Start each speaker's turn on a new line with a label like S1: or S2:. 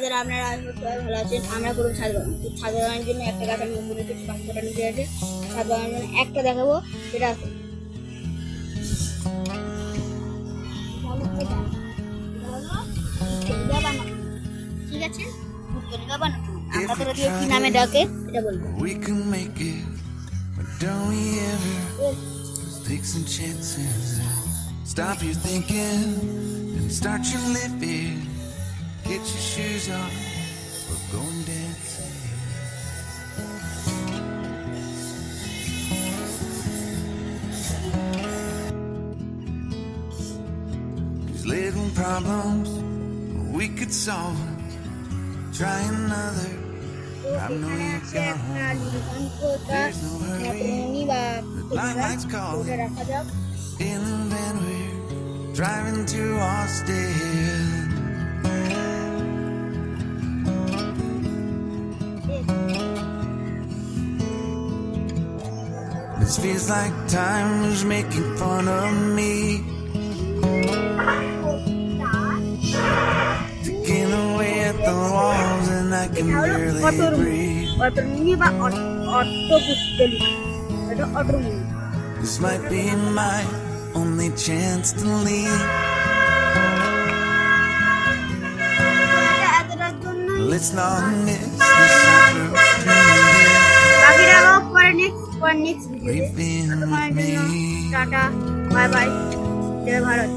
S1: যারা আপনারা সবাই ভালো আছেন। আমরা করবো ছাদ বাগান। তো ছাদ বাগানের জন্য একটা গাছ আমি উপরে রেখেছি, বাকি কটা নিচে আছে। ছাদ বাগানের জন্য একটা দেখাবো, সেটা আছে ঠিক আছে। পুত্তলিকা বানানো আমরা তোরা দিয়ে কি নামে ডাকে এটা বলবো।
S2: We can make it, but don't we ever just take some chances? Stop your thinking and start your living. Get your shoes on, we're going dancing. These little problems, we could solve them. Try another. I know you got home. There's no hurry. The lights calling. In the van we're driving to Austin. This feels like time is making fun of me. Taking away at the walls and I can barely breathe. This might be my only chance to leave. Let's not miss this opportunity. We've been with me.
S1: Ta-ta, bye bye, জয় ভারত।